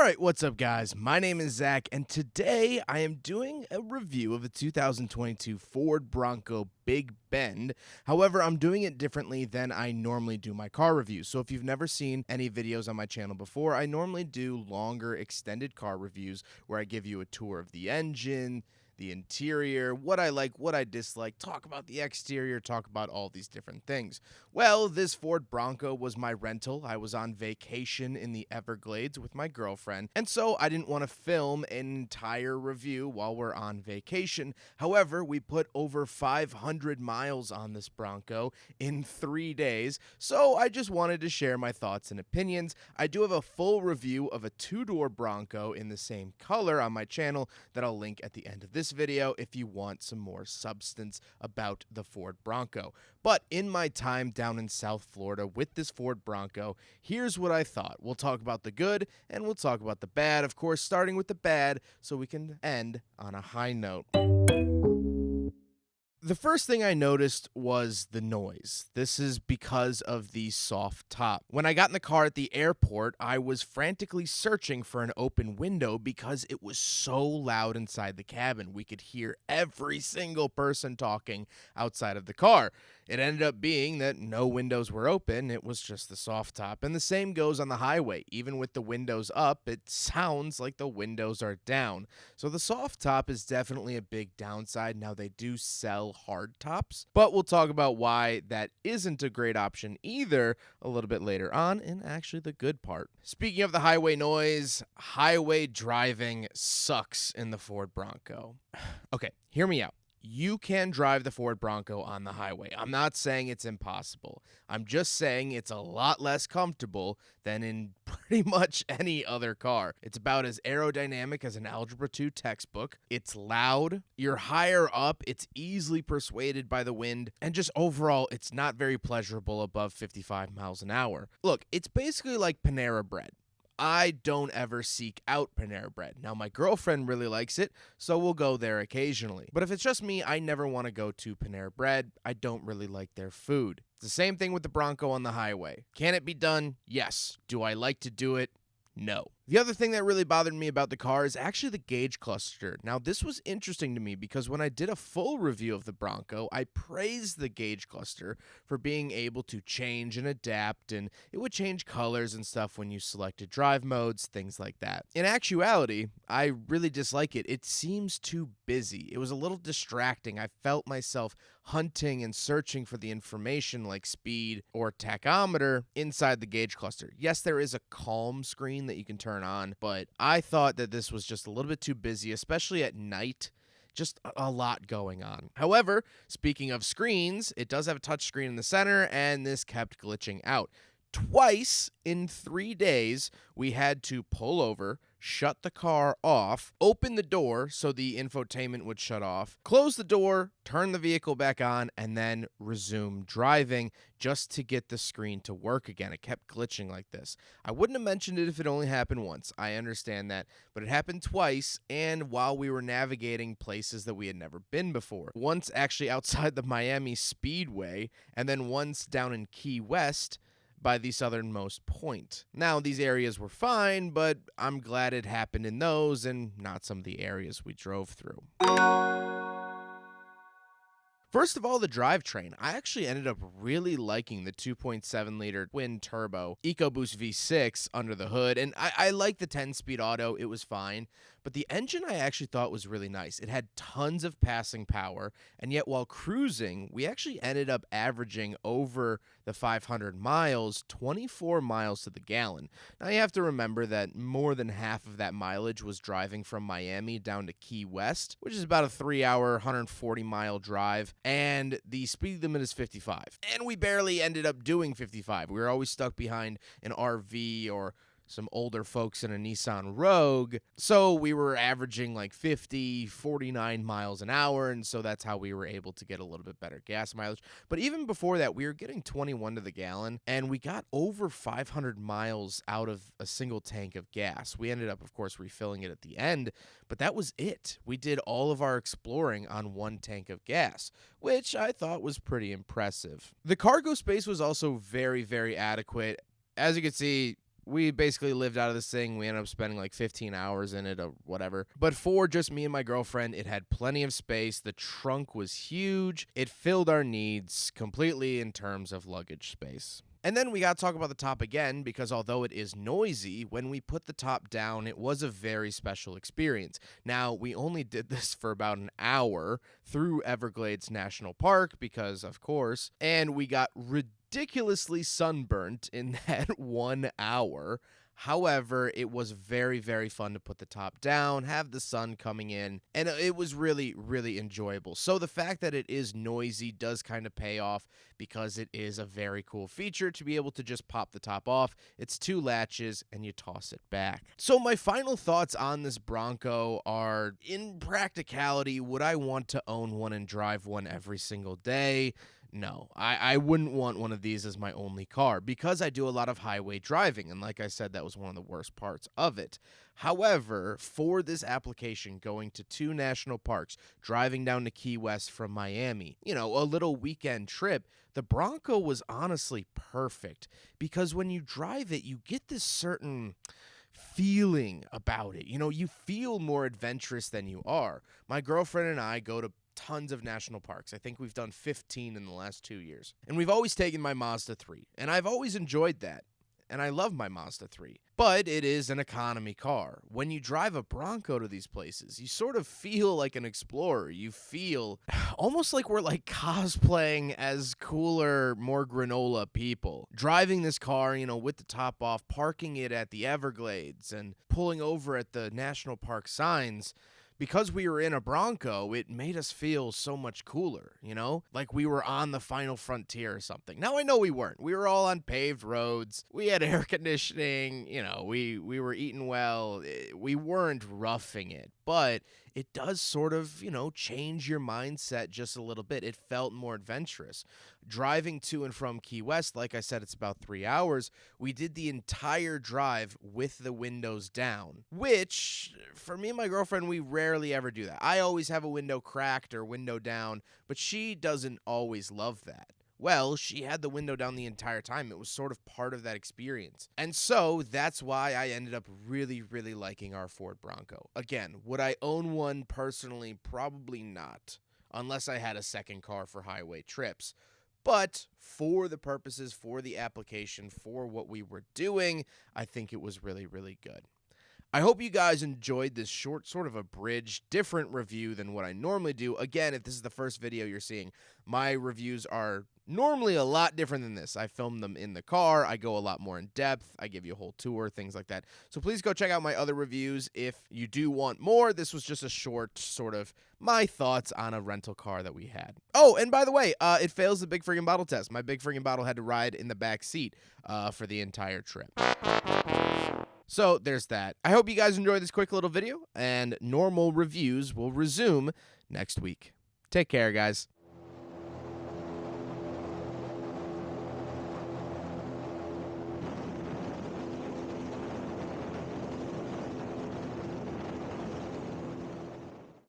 Alright, what's up guys? My name is Zach, and today I am doing a review of a 2022 Ford Bronco Big Bend. However, I'm doing it differently than I normally do my car reviews. So if you've never seen any videos on my channel before, I normally do longer extended car reviews where I give you a tour of the engine, the interior, what I like, what I dislike, talk about the exterior, talk about all these different things. Well, this Ford Bronco was my rental. I was on vacation in the Everglades with my girlfriend, and so I didn't want to film an entire review while we're on vacation. However, we put over 500 miles on this Bronco in 3 days, so I just wanted to share my thoughts and opinions. I do have a full review of a two-door Bronco in the same color on my channel that I'll link at the end of this video if you want some more substance about the Ford Bronco. But in my time down in South Florida with this Ford Bronco, here's what I thought. We'll talk about the good and we'll talk about the bad, of course, starting with the bad so we can end on a high note. The first thing I noticed was the noise. This is because of the soft top. When I got in the car at the airport, I was frantically searching for an open window because it was so loud inside the cabin. We could hear every single person talking outside of the car. It ended up being that no windows were open, it was just the soft top. And the same goes on the highway. Even with the windows up, it sounds like the windows are down. So the soft top is definitely a big downside. Now they do sell hard tops, but we'll talk about why that isn't a great option either a little bit later on, and actually the good part. Speaking of the highway noise, highway driving sucks in the Ford Bronco. Okay, hear me out. You can drive the Ford Bronco on the highway. I'm not saying it's impossible. I'm just saying it's a lot less comfortable than in pretty much any other car. It's about as aerodynamic as an Algebra 2 textbook. It's loud. You're higher up. It's easily persuaded by the wind. And just overall, it's not very pleasurable above 55 miles an hour. Look, it's basically like Panera Bread. I don't ever seek out Panera Bread. Now, my girlfriend really likes it, so we'll go there occasionally. But if it's just me, I never want to go to Panera Bread. I don't really like their food. It's the same thing with the Bronco on the highway. Can it be done? Yes. Do I like to do it? No. The other thing that really bothered me about the car is actually the gauge cluster. Now, this was interesting to me because when I did a full review of the Bronco, I praised the gauge cluster for being able to change and adapt, and it would change colors and stuff when you selected drive modes, things like that. In actuality, I really dislike it. It seems too busy. It was a little distracting. I felt myself hunting and searching for the information like speed or tachometer inside the gauge cluster. Yes, there is a calm screen that you can turn on, but I thought that this was just a little bit too busy, especially at night. Just a lot going on. However, speaking of screens, it does have a touch screen in the center, and this kept glitching out. Twice in 3 days, we had to pull over, shut the car off, open the door so the infotainment would shut off, close the door, turn the vehicle back on, and then resume driving just to get the screen to work again. It kept glitching like this. I wouldn't have mentioned it if it only happened once. I understand that. But it happened twice, and while we were navigating places that we had never been before. Once actually outside the Miami Speedway, and then once down in Key West by the southernmost point. Now, these areas were fine, but I'm glad it happened in those and not some of the areas we drove through. First of all, the drivetrain. I actually ended up really liking the 2.7-liter twin-turbo EcoBoost V6 under the hood, and I like the 10-speed auto. It was fine, but the engine I actually thought was really nice. It had tons of passing power, and yet while cruising, we actually ended up averaging over the 500 miles, 24 miles to the gallon. Now, you have to remember that more than half of that mileage was driving from Miami down to Key West, which is about a 3-hour, 140-mile drive. And the speed limit is 55. And we barely ended up doing 55. We were always stuck behind an RV or some older folks in a Nissan Rogue. So we were averaging like 50, 49 miles an hour. And so that's how we were able to get a little bit better gas mileage. But even before that, we were getting 21 to the gallon. And we got over 500 miles out of a single tank of gas. We ended up, of course, refilling it at the end. But that was it. We did all of our exploring on one tank of gas, which I thought was pretty impressive. The cargo space was also very, very adequate. As you can see, We basically lived out of this thing. We ended up spending like 15 hours in it or whatever. But for just me and my girlfriend, it had plenty of space. The trunk was huge. It filled our needs completely in terms of luggage space. And then we got to talk about the top again, because although it is noisy, when we put the top down, it was a very special experience. Now, we only did this for about an hour through Everglades National Park because, of course, and we got ridiculously sunburnt in that 1 hour. However, it was very, very fun to put the top down, have the sun coming in, and it was really, really enjoyable. So the fact that it is noisy does kind of pay off because it is a very cool feature to be able to just pop the top off. It's 2 latches and you toss it back. So my final thoughts on this Bronco are, in practicality, would I want to own one and drive one every single day? No, I wouldn't want one of these as my only car because I do a lot of highway driving, and like I said, that was one of the worst parts of it. However, for this application, going to 2 national parks, driving down to Key West from Miami, a little weekend trip, the Bronco was honestly perfect because when you drive it, you get this certain feeling about it. You feel more adventurous than you are. My girlfriend and I go to tons of national parks. I think we've done 15 in the last 2 years. And we've always taken my Mazda 3. And I've always enjoyed that. And I love my Mazda 3. But it is an economy car. When you drive a Bronco to these places, you sort of feel like an explorer. You feel almost like we're like cosplaying as cooler, more granola people. Driving this car, with the top off, parking it at the Everglades and pulling over at the national park signs. Because we were in a Bronco, it made us feel so much cooler, like we were on the final frontier or something. Now, I know we weren't. We were all on paved roads. We had air conditioning. We were eating well. We weren't roughing it, but it does sort of, change your mindset just a little bit. It felt more adventurous. Driving to and from Key West, like I said, it's about 3 hours. We did the entire drive with the windows down, which for me and my girlfriend, we rarely ever do that. I always have a window cracked or window down, but she doesn't always love that. Well, she had the window down the entire time. It was sort of part of that experience. And so that's why I ended up really, really liking our Ford Bronco. Again, would I own one personally? Probably not, unless I had a second car for highway trips. But for the purposes, for the application, for what we were doing, I think it was really, really good. I hope you guys enjoyed this short, sort of abridged, different review than what I normally do. Again, if this is the first video you're seeing, my reviews are normally a lot different than this. I film them in the car. I go a lot more in depth. I give you a whole tour, things like that. So please go check out my other reviews if you do want more. This was just a short sort of my thoughts on a rental car that we had. Oh, and by the way, it fails the big friggin' bottle test. My big friggin' bottle had to ride in the back seat for the entire trip. So there's that. I hope you guys enjoyed this quick little video, and normal reviews will resume next week. Take care, guys.